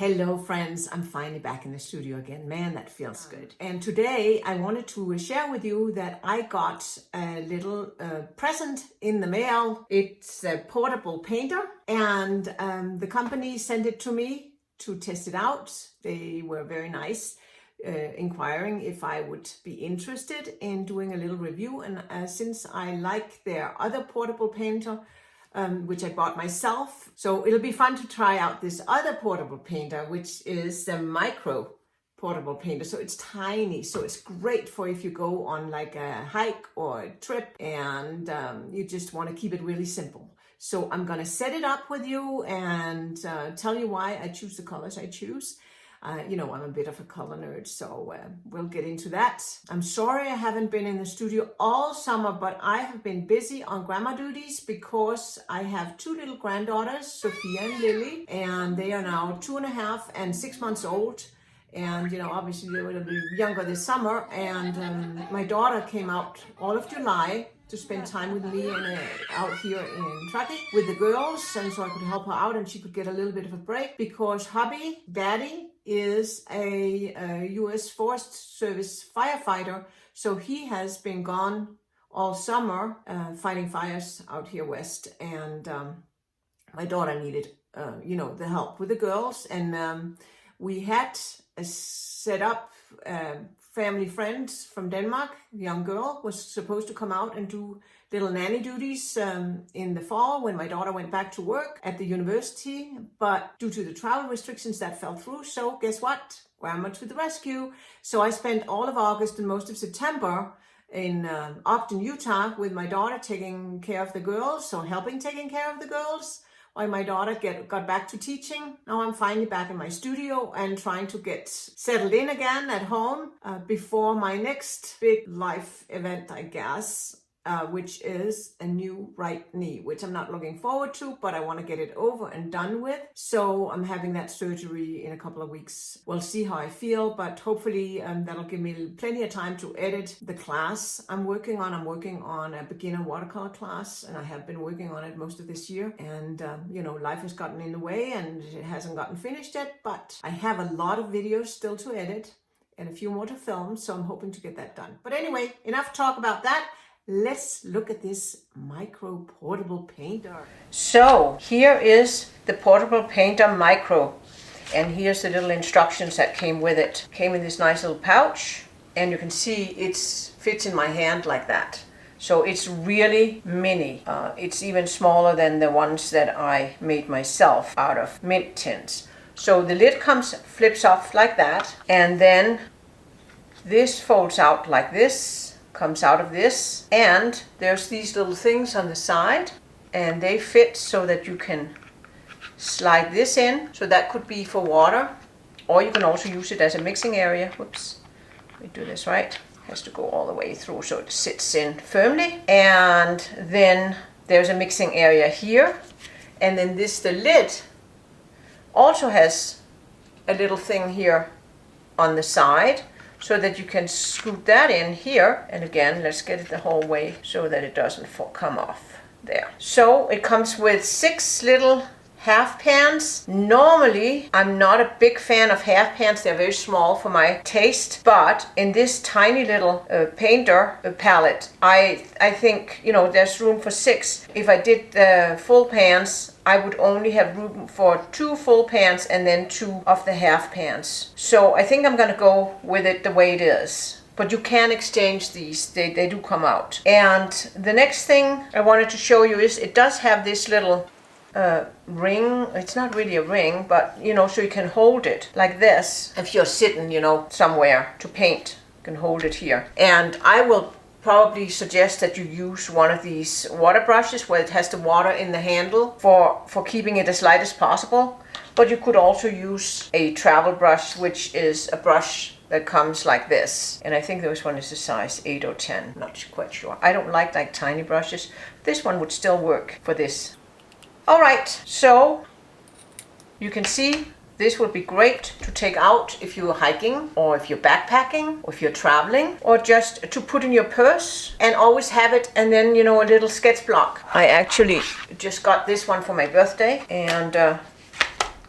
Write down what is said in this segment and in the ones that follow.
Hello friends, I'm finally back in the studio again. Man, that feels good. And today I wanted to share with you that I got a little present in the mail. It's a portable painter and the company sent it to me to test it out. They were very nice, inquiring if I would be interested in doing a little review. And since I like their other portable painter, which I bought myself. So it'll be fun to try out this other portable painter, which is the micro portable painter. So it's tiny, so it's great for if you go on like a hike or a trip and you just want to keep it really simple. So I'm gonna set it up with you and tell you why I choose the colors I choose. You know, I'm a bit of a color nerd, so we'll get into that. I'm sorry I haven't been in the studio all summer, but I have been busy on grandma duties because I have two little granddaughters, Sophia and Lily, and they are now 2.5 and 6 months old. And, you know, obviously they will be younger this summer. And my daughter came out all of July to spend time with me out here in Truckee with the girls, and so I could help her out and she could get a little bit of a break because hubby, daddy, is a U.S. Forest Service firefighter, so he has been gone all summer fighting fires out here west, and my daughter needed, you know, the help with the girls, and we had set up family friends from Denmark. The young girl was supposed to come out and do little nanny duties in the fall when my daughter went back to work at the university, but due to the travel restrictions that fell through. So guess what? Grandma to the rescue. So I spent all of August and most of September in Ogden, Utah with my daughter taking care of the girls, so helping taking care of the girls. While my daughter got back to teaching. Now I'm finally back in my studio and trying to get settled in again at home before my next big life event, I guess, which is a new right knee, which I'm not looking forward to, but I want to get it over and done with. So I'm having that surgery in a couple of weeks. We'll see how I feel, but hopefully that'll give me plenty of time to edit the class I'm working on. I'm working on a beginner watercolor class, and I have been working on it most of this year. And, you know, life has gotten in the way and it hasn't gotten finished yet, but I have a lot of videos still to edit and a few more to film, so I'm hoping to get that done. But anyway, enough talk about that. Let's look at this micro portable painter. So here is the portable painter micro, and here's the little instructions that came with it. Came in this nice little pouch, and you can see it fits in my hand like that. So it's really mini. It's even smaller than the ones that I made myself out of mint tins. So the lid flips off like that, and then this folds out like this. Comes out of this, and there's these little things on the side, and they fit so that you can slide this in. So that could be for water, or you can also use it as a mixing area. Whoops, let me do this right. It has to go all the way through so it sits in firmly. And then there's a mixing area here, and then the lid also has a little thing here on the side, so that you can scoot that in here. And again, let's get it the whole way so that it doesn't come off there. So it comes with 6 little half pans. Normally, I'm not a big fan of half pans. They're very small for my taste. But in this tiny little painter palette, I think, you know, there's room for 6. If I did the full pans, I would only have room for 2 full pans and then 2 of the half pans. So I think I'm gonna go with it the way it is. But you can exchange these, they do come out. And the next thing I wanted to show you is it does have this little ring. It's not really a ring, but you know, so you can hold it like this if you're sitting, you know, somewhere to paint. You can hold it here. And I will probably suggest that you use one of these water brushes where it has the water in the handle for keeping it as light as possible. But you could also use a travel brush, which is a brush that comes like this. And I think this one is a size 8 or 10. Not quite sure. I don't like tiny brushes. This one would still work for this. All right, so you can see this would be great to take out if you're hiking, or if you're backpacking, or if you're traveling, or just to put in your purse and always have it, and then, you know, a little sketch block. I actually just got this one for my birthday and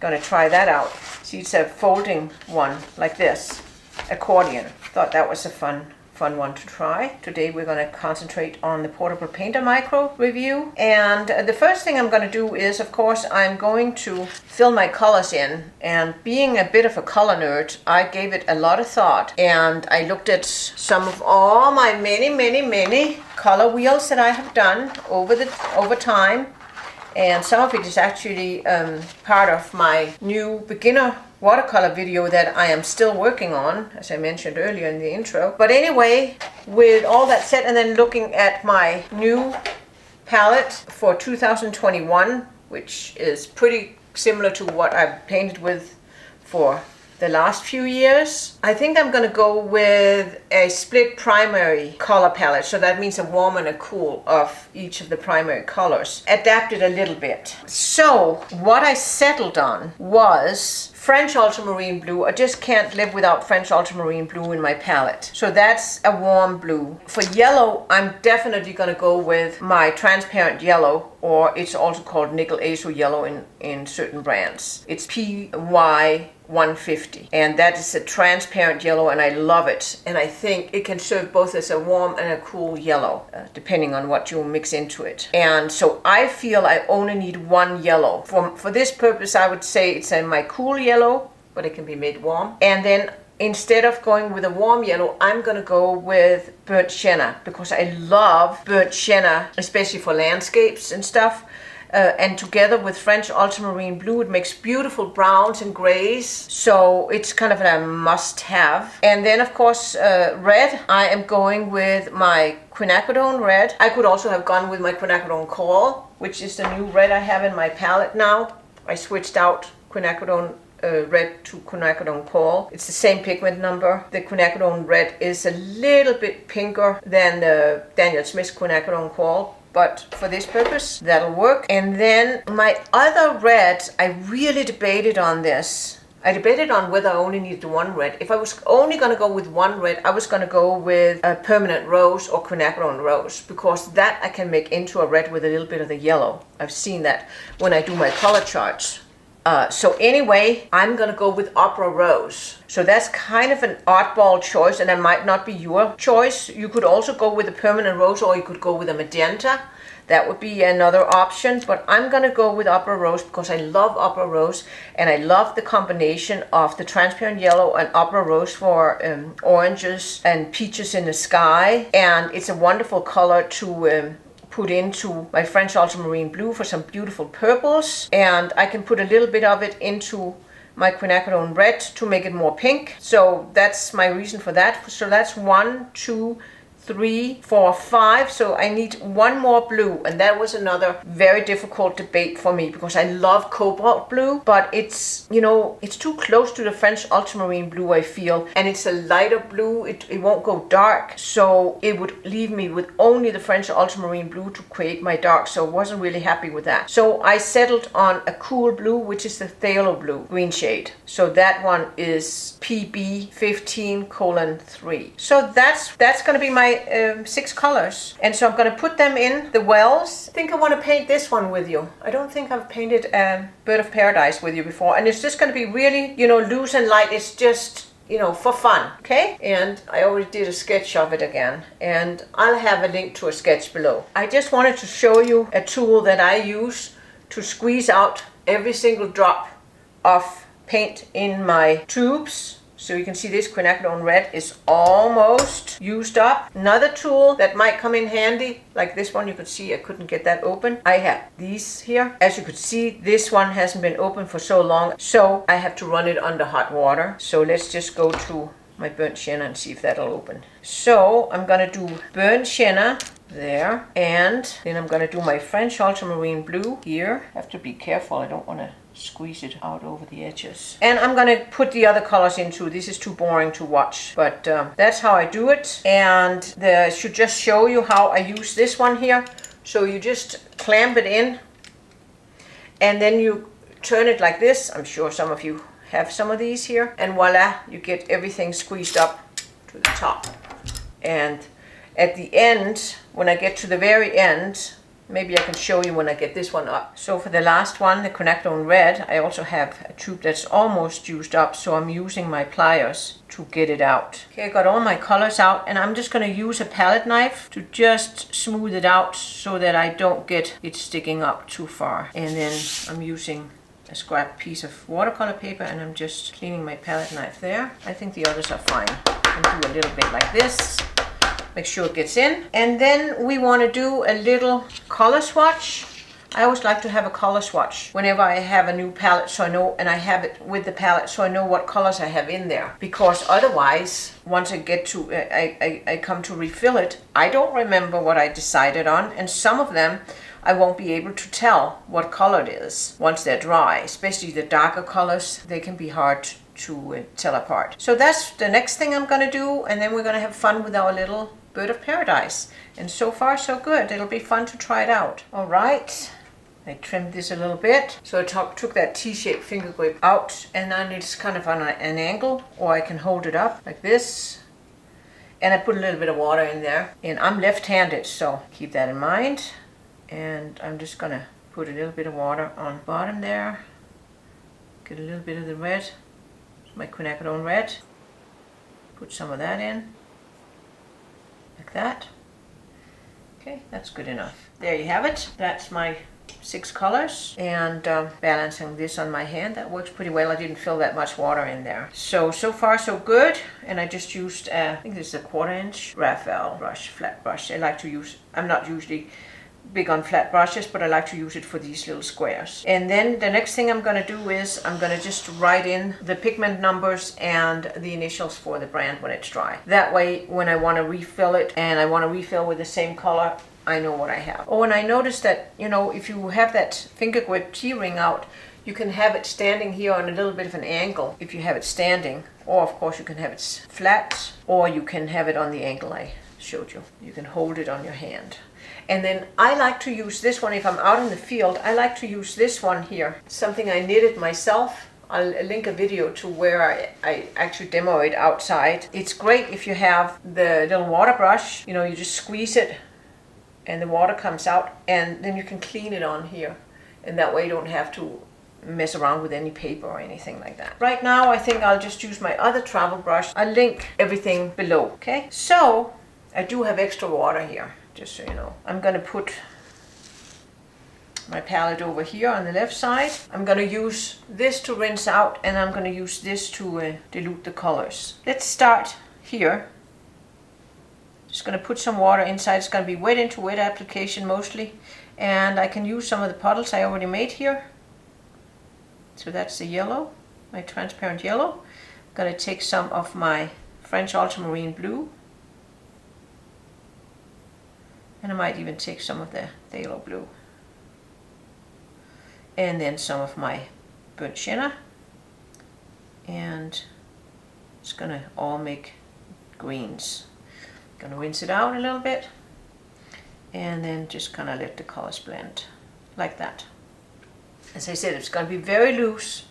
gonna try that out. See, it's a folding one like this, accordion. Thought that was a fun one to try. Today we're going to concentrate on the Portable Painter Micro review. And the first thing I'm going to do is, of course, I'm going to fill my colors in. And being a bit of a color nerd, I gave it a lot of thought. And I looked at some of all my many color wheels that I have done over time. And some of it is actually part of my new beginner watercolor video that I am still working on, as I mentioned earlier in the intro. But anyway, with all that said, and then looking at my new palette for 2021, which is pretty similar to what I've painted with for the last few years, I think I'm going to go with a split primary color palette. So that means a warm and a cool of each of the primary colors, adapted a little bit. So what I settled on was French ultramarine blue. I just can't live without French ultramarine blue in my palette. So that's a warm blue. For yellow, I'm definitely going to go with my transparent yellow, or it's also called Nickel Azo yellow in certain brands. It's PY 150, and that is a transparent yellow, and I love it. And I think it can serve both as a warm and a cool yellow, depending on what you mix into it. And so I feel I only need one yellow. For this purpose, I would say it's my cool yellow, but it can be made warm. And then instead of going with a warm yellow, I'm going to go with burnt sienna, because I love burnt sienna, especially for landscapes and stuff. And together with French ultramarine blue, it makes beautiful browns and grays. So it's kind of a must-have. And then, of course, red. I am going with my quinacridone red. I could also have gone with my quinacridone coral, which is the new red I have in my palette now. I switched out quinacridone red to quinacridone coral. It's the same pigment number. The quinacridone red is a little bit pinker than Daniel Smith's quinacridone coral, but for this purpose, that'll work. And then my other red, I really debated on this. I debated on whether I only needed one red. If I was only going to go with one red, I was going to go with a permanent rose or quinacridone rose, because that I can make into a red with a little bit of the yellow. I've seen that when I do my color charts. So anyway, I'm going to go with Opera Rose. So that's kind of an oddball choice, and that might not be your choice. You could also go with a permanent rose, or you could go with a magenta. That would be another option, but I'm going to go with Opera Rose because I love Opera Rose, and I love the combination of the transparent yellow and Opera Rose for oranges and peaches in the sky. And it's a wonderful color to put into my French ultramarine blue for some beautiful purples, and I can put a little bit of it into my quinacridone red to make it more pink. So that's my reason for that. So that's 1, 2, 3, 4, 5. So I need one more blue, and that was another very difficult debate for me because I love cobalt blue, but it's, you know, it's too close to the French ultramarine blue, I feel, and it's a lighter blue. It won't go dark, so it would leave me with only the French ultramarine blue to create my dark, so I wasn't really happy with that. So I settled on a cool blue, which is the phthalo blue green shade. So that one is PB 15:3. So that's going to be my 6 colors, and so I'm going to put them in the wells. I think I want to paint this one with you. I don't think I've painted Bird of Paradise with you before, and it's just going to be really, you know, loose and light. It's just, you know, for fun, okay? And I already did a sketch of it again, and I'll have a link to a sketch below. I just wanted to show you a tool that I use to squeeze out every single drop of paint in my tubes. So you can see this quinacridone red is almost used up. Another tool that might come in handy, like this one, you could see I couldn't get that open. I have these here. As you could see, this one hasn't been open for so long, so I have to run it under hot water. So let's just go to my burnt sienna and see if that'll open. So I'm gonna do burnt sienna there, and then I'm gonna do my French ultramarine blue here. I have to be careful, I don't wanna squeeze it out over the edges. And I'm gonna put the other colors into. This is too boring to watch, but that's how I do it. And I should just show you how I use this one here. So you just clamp it in, and then you turn it like this. I'm sure some of you have some of these here, and voila, you get everything squeezed up to the top. And at the end, when I get to the very end, Maybe I can show you when I get this one up. So for the last one, the quinacridone red, I also have a tube that's almost used up, so I'm using my pliers to get it out. Okay, I got all my colors out, and I'm just going to use a palette knife to just smooth it out so that I don't get it sticking up too far. And then I'm using a scrap piece of watercolor paper, and I'm just cleaning my palette knife there. I think the others are fine. I can do a little bit like this. Make sure it gets in. And then we want to do a little color swatch. I always like to have a color swatch whenever I have a new palette, so I know, and I have it with the palette so I know what colors I have in there. Because otherwise, once I get to, I come to refill it, I don't remember what I decided on, and some of them I won't be able to tell what color it is once they're dry. Especially the darker colors, they can be hard to tell apart. So that's the next thing I'm going to do, and then we're going to have fun with our little bird of paradise. And so far so good. It'll be fun to try it out. All right, I trimmed this a little bit. So I took that T-shaped finger grip out, and then it's kind of on an angle, or I can hold it up like this. And I put a little bit of water in there, and I'm left-handed, so keep that in mind. And I'm just gonna put a little bit of water on the bottom there. Get a little bit of the red, my quinacridone red. Put some of that in, like that. Okay, that's good enough. There you have it. That's my 6 colors, and balancing this on my hand, that works pretty well. I didn't fill that much water in there. So far so good. And I just used, I think this is a 1/4 inch Raphael brush, flat brush. I like to use, I'm not usually big on flat brushes, but I like to use it for these little squares. And then the next thing I'm going to do is I'm going to just write in the pigment numbers and the initials for the brand when it's dry. That way, when I want to refill it and I want to refill with the same color, I know what I have. Oh, and I noticed that, you know, if you have that finger grip T-ring out, you can have it standing here on a little bit of an angle if you have it standing. Or of course you can have it flat, or you can have it on the angle I showed you. You can hold it on your hand. And then I like to use this one if I'm out in the field. I like to use this one here. Something I knitted myself. I'll link a video to where I actually demo it outside. It's great if you have the little water brush. You know, you just squeeze it and the water comes out, and then you can clean it on here. And that way you don't have to mess around with any paper or anything like that. Right now I think I'll just use my other travel brush. I'll link everything below, okay? So I do have extra water here, just so you know. I'm going to put my palette over here on the left side. I'm going to use this to rinse out, and I'm going to use this to dilute the colors. Let's start here. Just going to put some water inside. It's going to be wet into wet application mostly, and I can use some of the puddles I already made here. So that's the yellow, my transparent yellow. I'm going to take some of my French ultramarine blue, and I might even take some of the phthalo blue, and then some of my burnt sienna, and it's going to all make greens. Going to rinse it out a little bit, and then just kind of let the colors blend like that. As I said, it's going to be very loose,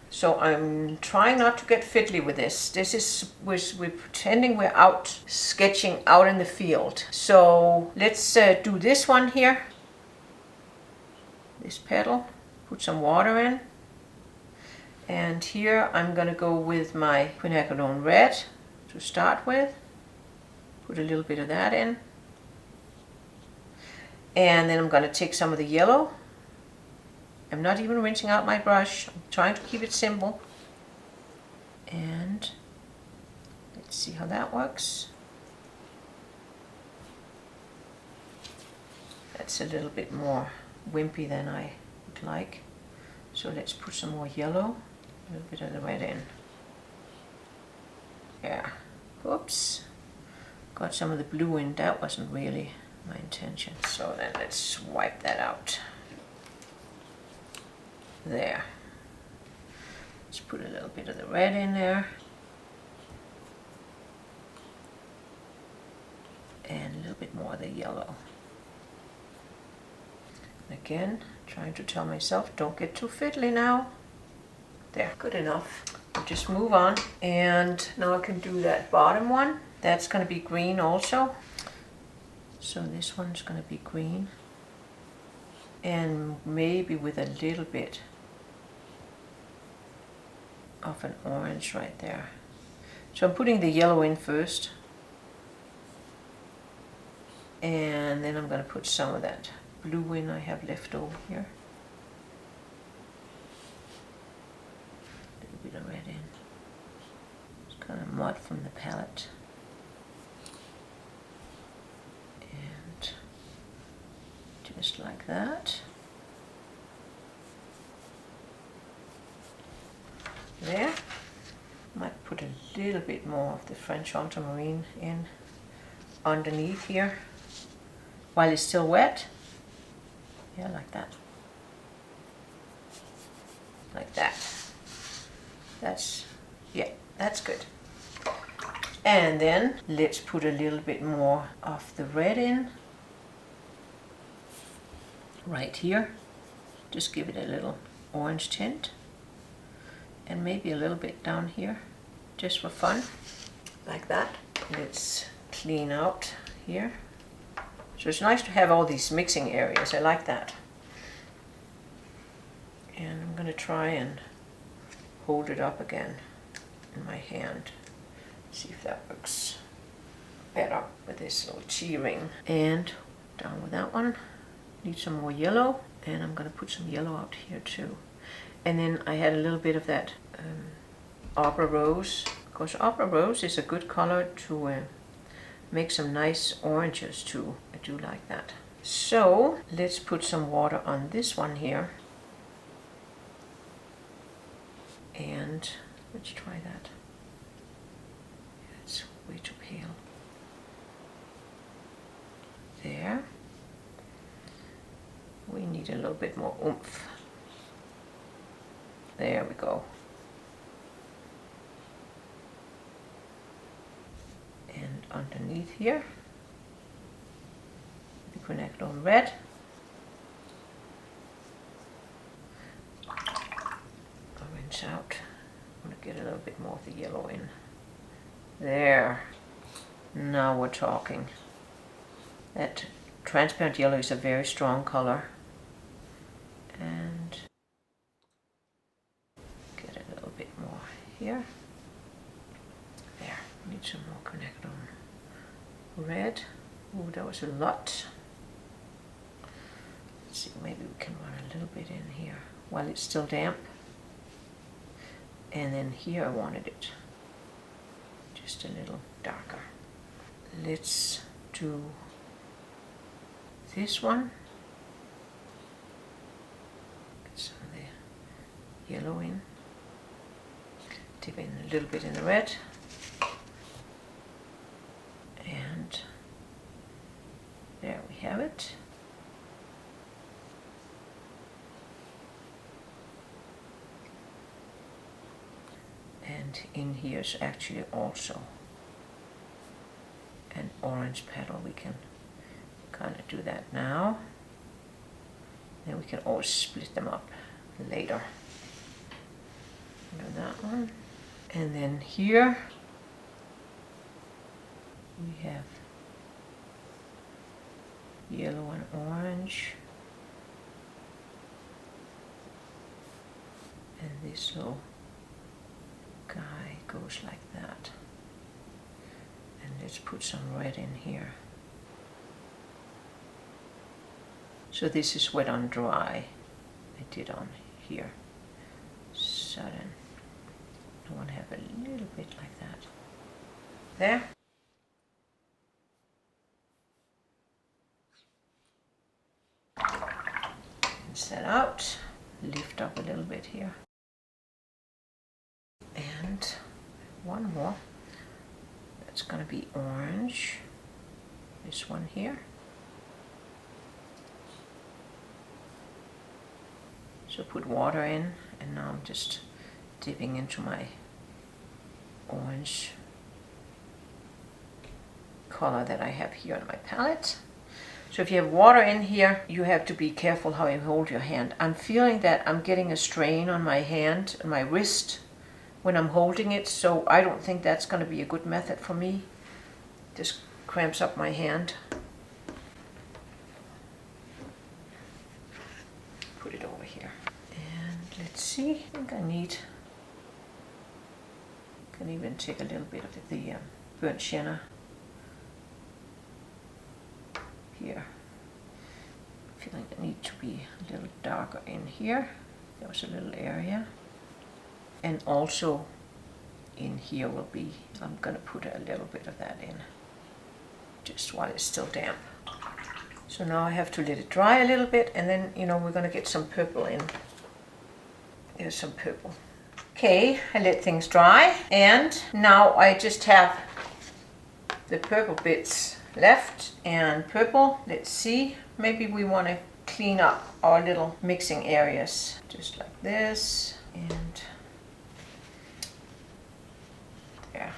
so I'm trying not to get fiddly with this. This is, we're pretending we're out sketching out in the field. So let's do this one here. This petal, put some water in. And here I'm going to go with my quinacridone red to start with. Put a little bit of that in. And then I'm going to take some of the yellow. I'm not even rinsing out my brush. I'm trying to keep it simple. And let's see how that works. That's a little bit more wimpy than I would like. So let's put some more yellow, a little bit of the red in. Yeah. Oops. Got some of the blue in. That wasn't really my intention. So then let's wipe that out. There. Let's put a little bit of the red in there. And a little bit more of the yellow. Again, trying to tell myself, don't get too fiddly now. There, good enough. I'll just move on. And now I can do that bottom one. That's going to be green also. So this one's going to be green. And maybe with a little bit of an orange right there. So I'm putting the yellow in first. And then I'm going to put some of that blue in I have left over here. A little bit of red in. It's kind of mud from the palette. And just like that. There. Might put a little bit more of the French ultramarine in underneath here while it's still wet. Yeah, like that. Like that. That's good. And then let's put a little bit more of the red in right here. Just give it a little orange tint. And maybe a little bit down here, just for fun, like that. Let's clean out here. So it's nice to have all these mixing areas, I like that. And I'm going to try and hold it up again in my hand. See if that works better with this little G ring. And down with that one. Need some more yellow, and I'm going to put some yellow out here too. And then I had a little bit of that Opera Rose, because Opera Rose is a good color to make some nice oranges too. I do like that. So let's put some water on this one here. And let's try that. It's way too pale. There. We need a little bit more oomph. There we go. And underneath here, the quinacridone red. I'll rinse out. I'm going to get a little bit more of the yellow in. There. Now we're talking. That transparent yellow is a very strong color. And get a little bit more here. There, need some more quinacridone red. Oh, that was a lot. Let's see, maybe we can run a little bit in here while it's still damp. And then here I wanted it just a little darker. Let's do this one. Get some of the yellow in. Dip in a little bit in the red. And there we have it. And in here is actually also an orange petal. We can kind of do that now. Then we can always split them up later. Do that one. And then here we have yellow and orange. And this little guy goes like that. And let's put some red in here. So this is wet on dry. I did on here. Sudden. I want to have a little bit like that. There. Rinse that out. Lift up a little bit here. And one more. That's going to be orange. This one here. So put water in, and now I'm just dipping into my orange color that I have here on my palette. So if you have water in here, you have to be careful how you hold your hand. I'm feeling that I'm getting a strain on my hand and my wrist when I'm holding it, so I don't think that's going to be a good method for me. Just cramps up my hand. Let's see, I think I need, can even take a little bit of the burnt sienna here. I feel like I need to be a little darker in here. There was a little area. And also in here will be, I'm gonna put a little bit of that in, just while it's still damp. So now I have to let it dry a little bit, and then, you know, we're gonna get some purple in. There's some purple. Okay, I let things dry, and now I just have the purple bits left and purple. Let's see, maybe we want to clean up our little mixing areas, just like this, and there,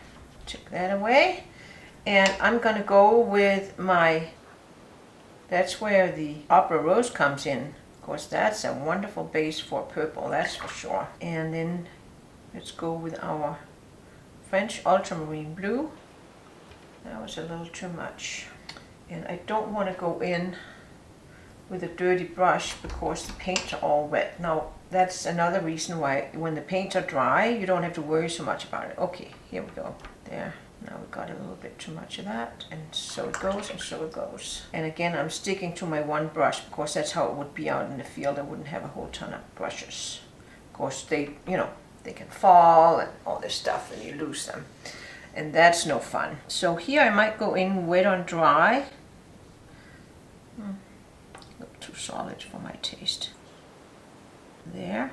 take that away. And I'm gonna go with my, that's where the Opera Rose comes in. Of course, that's a wonderful base for purple, that's for sure. And then let's go with our French Ultramarine Blue. That was a little too much. And I don't want to go in with a dirty brush because the paints are all wet. Now, that's another reason why when the paints are dry, you don't have to worry so much about it. Okay, here we go. There. Now we got a little bit too much of that, and so it goes, and so it goes. And again, I'm sticking to my one brush because that's how it would be out in the field. I wouldn't have a whole ton of brushes. Of course, they, you know, they can fall and all this stuff, and you lose them, and that's no fun. So here I might go in wet on dry. A little too solid for my taste. There,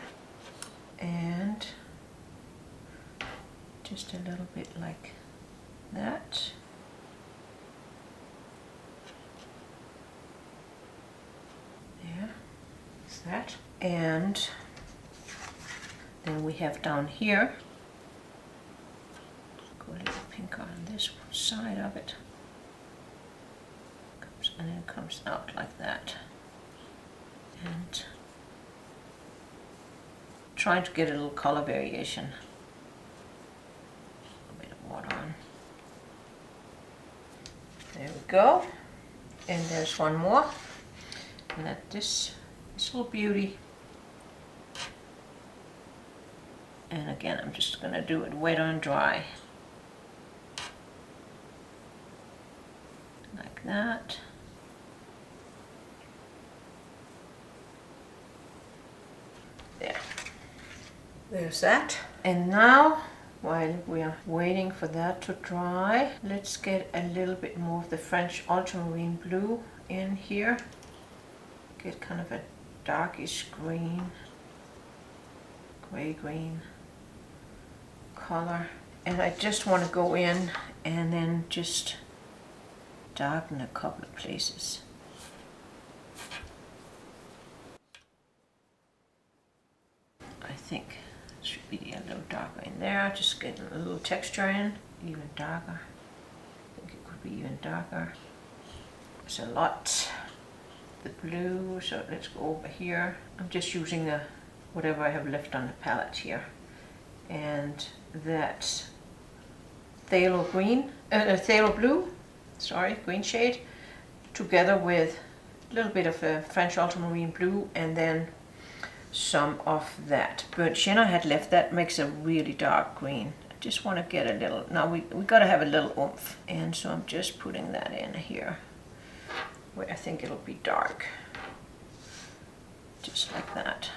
and just a little bit like that. There, that. And then we have down here, go a little pinker on this side of it. And then it comes out like that. And trying to get a little color variation. A bit of water on. There we go. And there's one more. And at this little beauty. And again, I'm just going to do it wet on dry. Like that. There. There's that. And now, while we are waiting for that to dry, let's get a little bit more of the French Ultramarine Blue in here. Get kind of a darkish green, gray green color. And I just want to go in and then just darken a couple of places. I think it should be a little darker in there, just getting a little texture in, even darker. I think it could be even darker. It's a lot. The blue, so let's go over here. I'm just using the whatever I have left on the palette here. And that's phthalo green, phthalo blue, sorry, green shade, together with a little bit of a French Ultramarine Blue, and then some of that burnt sienna I had left. That makes a really dark green. I just want to get a little, now we got to have a little oomph, and so I'm just putting that in here where I think it'll be dark, just like that.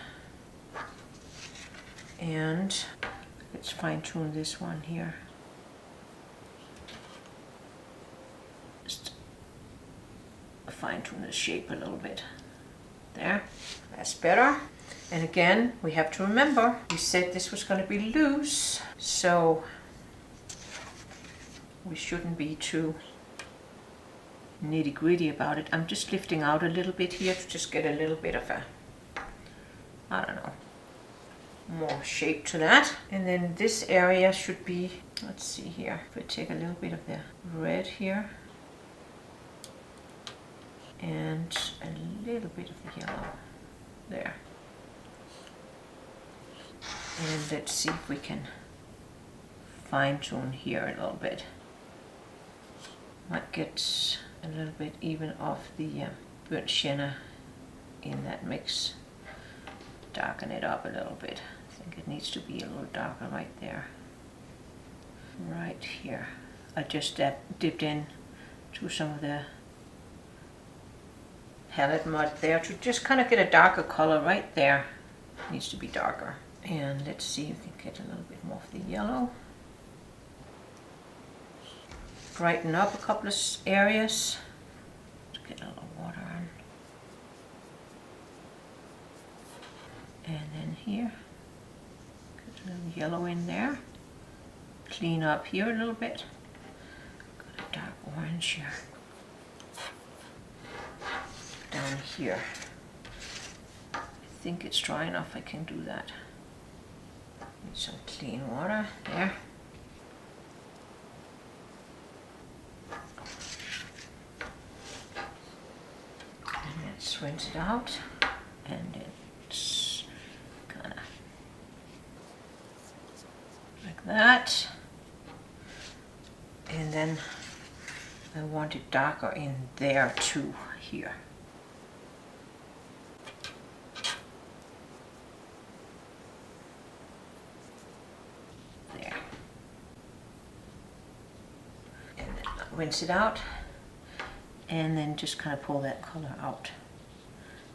And let's fine tune this one here. Just fine tune the shape a little bit. There, that's better. And again, we have to remember, we said this was going to be loose, so we shouldn't be too nitty-gritty about it. I'm just lifting out a little bit here to just get a little bit of a, I don't know, more shape to that. And then this area should be, let's see here, if we take a little bit of the red here and a little bit of the yellow there. And let's see if we can fine tune here a little bit. Might get a little bit even of the burnt sienna in that mix. darken it up a little bit. I think it needs to be a little darker right there. Right here. I just dipped in to some of the palette mud there to just kind of get a darker color right there. It needs to be darker. And let's see if we can get a little bit more of the yellow. Brighten up a couple of areas. Let's get a little water on. And then here, get a little yellow in there. Clean up here a little bit. Got a dark orange here. Down here. I think it's dry enough, I can do that. Need some clean water there. And let's rinse it out. And it's kind of like that. And then I want it darker in there too, here. There. And then rinse it out. And then just kind of pull that color out.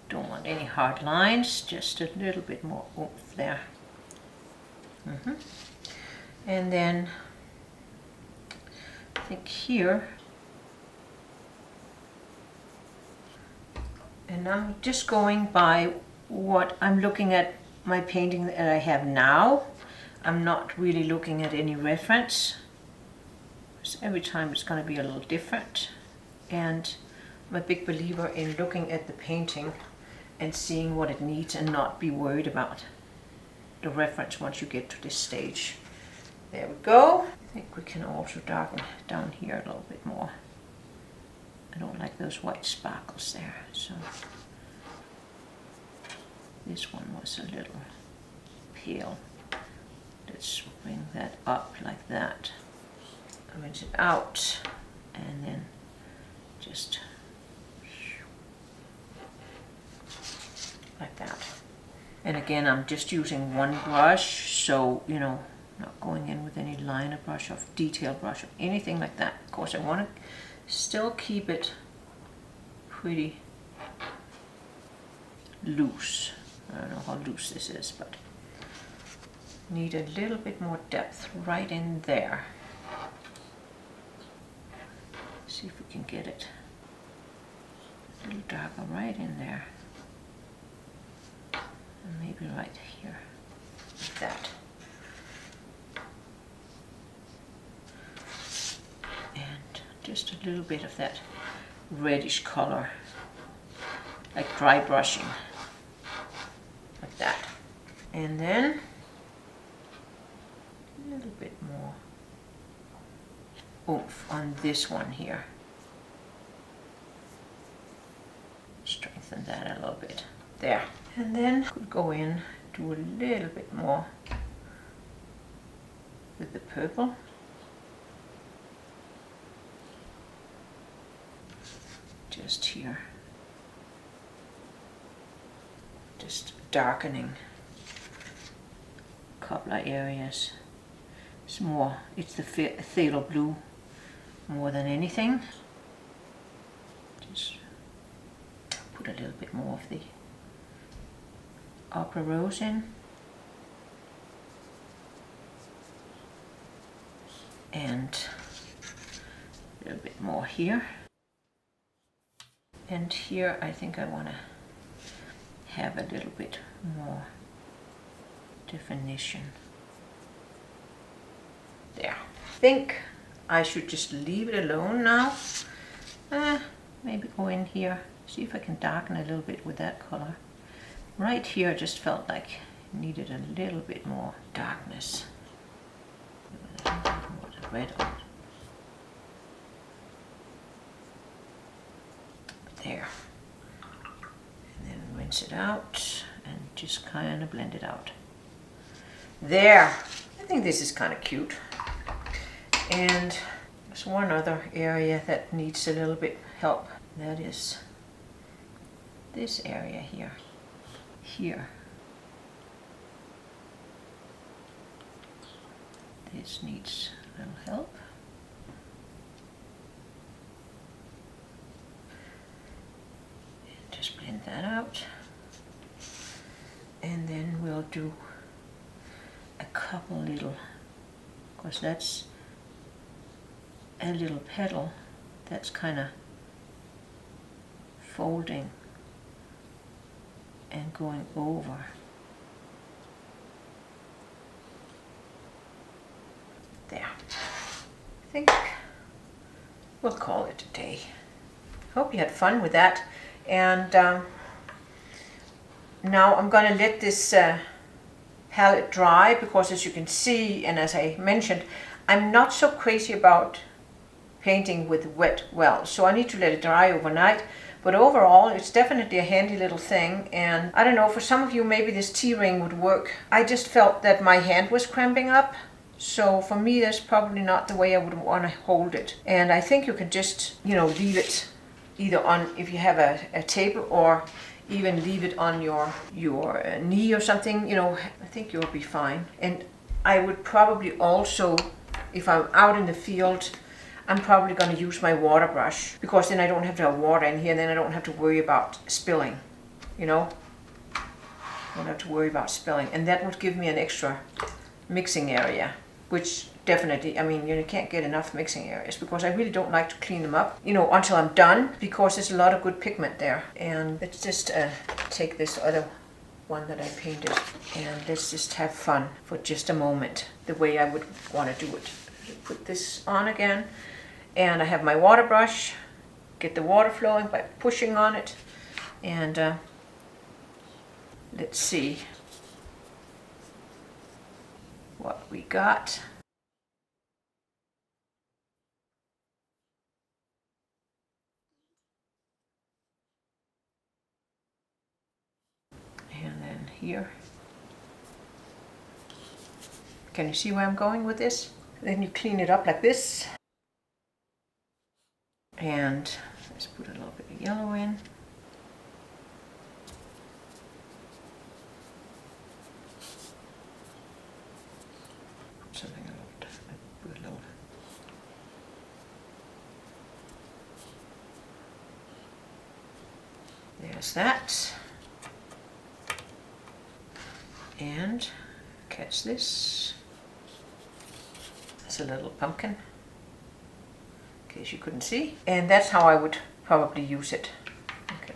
Don't want any hard lines, just a little bit more oomph there. And then I think here, and I'm just going by what I'm looking at my painting that I have now. I'm not really looking at any reference, because every time it's going to be a little different. And I'm a big believer in looking at the painting and seeing what it needs and not be worried about the reference once you get to this stage. There we go. I think we can also darken down here a little bit more. I don't like those white sparkles there, so this one was a little pale. Let's bring that up like that. Rinse it out and then just like that. And again, I'm just using one brush, so you know, not going in with any liner brush or detail brush or anything like that. Of course, I want to still keep it pretty loose. I don't know how loose this is, but need a little bit more depth right in there. See if we can get it a little darker right in there. And maybe right here, like that. And just a little bit of that reddish color, like dry brushing, like that. And then a little bit more oomph on this one here. Strengthen that a little bit. There. And then could go in, do a little bit more with the purple. Just here. Just darkening a couple of areas. It's more, it's the phthalo blue more than anything. Just put a little bit more of the upper rose in. And a little bit more here. And here I think I want to have a little bit more definition. There. I think I should just leave it alone now. Maybe go in here, see if I can darken a little bit with that color. Right here I just felt like it needed a little bit more darkness. A little bit more of the red on it. There. And then rinse it out and just kind of blend it out. There. I think this is kind of cute. And there's one other area that needs a little bit help. That is this area here. Here. This needs a little help. And just blend that out. And then we'll do a couple little, because that's a little petal that's kind of folding and going over. There. I think we'll call it a day. Hope you had fun with that. And now I'm going to let this palette dry, because as you can see, and as I mentioned, I'm not so crazy about painting with wet wells, so I need to let it dry overnight. But overall, it's definitely a handy little thing. And I don't know, for some of you maybe this T-ring would work. I just felt that my hand was cramping up, so for me that's probably not the way I would want to hold it. And I think you can just, you know, leave it either on, if you have a table, or even leave it on your knee or something, you know. I think you'll be fine. And I would probably also, if I'm out in the field, I'm probably going to use my water brush, because then I don't have to have water in here, and then I don't have to worry about spilling, you know. I don't have to worry about spilling, and that would give me an extra mixing area, which definitely, I mean, you can't get enough mixing areas, because I really don't like to clean them up, you know, until I'm done, because there's a lot of good pigment there. And let's just take this other one that I painted, and let's just have fun for just a moment, the way I would want to do it. Put this on again, and I have my water brush, get the water flowing by pushing on it, and let's see what we got. And then here. Can you see where I'm going with this? Then you clean it up like this. And let's put a little bit of yellow in. Put something a little. There's that. And catch this. That's a little pumpkin, in case you couldn't see. And that's how I would probably use it. Okay,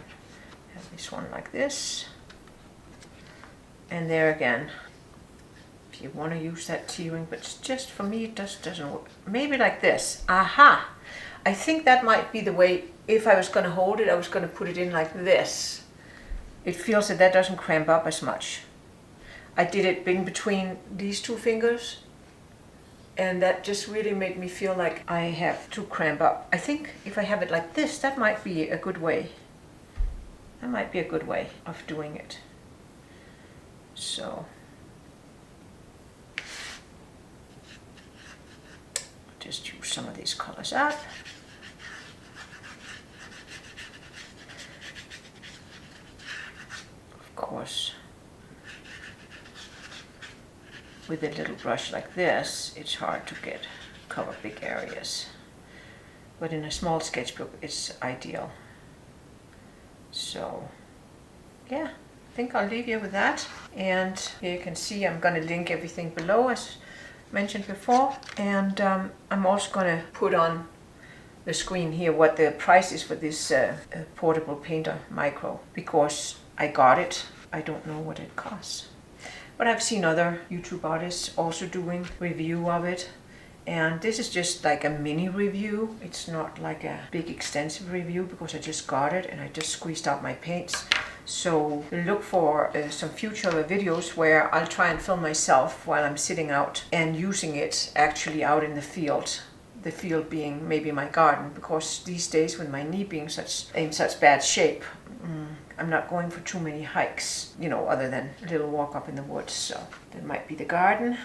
have this one like this. And there again, if you want to use that T-ring, but it's just, for me, it just doesn't work. Maybe like this. Aha! I think that might be the way. If I was going to hold it, I was going to put it in like this. It feels that doesn't cramp up as much. I did it in between these two fingers, and that just really made me feel like I have to cramp up. I think if I have it like this, that might be a good way. That might be a good way of doing it. So just use some of these colors up. Of course, with a little brush like this, it's hard to cover big areas. But in a small sketchbook, it's ideal. So, yeah, I think I'll leave you with that. And here you can see I'm going to link everything below, as mentioned before. And I'm also going to put on the screen here what the price is for this portable painter micro, because I got it. I don't know what it costs. But I've seen other YouTube artists also doing review of it. And this is just like a mini review. It's not like a big extensive review, because I just got it and I just squeezed out my paints. So look for some future videos where I'll try and film myself while I'm sitting out and using it actually out in the field. The field being maybe my garden, because these days with my knee being in such bad shape, I'm not going for too many hikes, you know, other than a little walk up in the woods. So that might be the garden,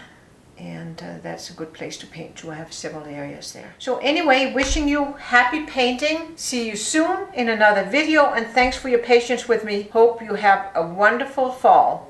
and that's a good place to paint too. I have several areas there. So anyway, wishing you happy painting. See you soon in another video, and thanks for your patience with me. Hope you have a wonderful fall.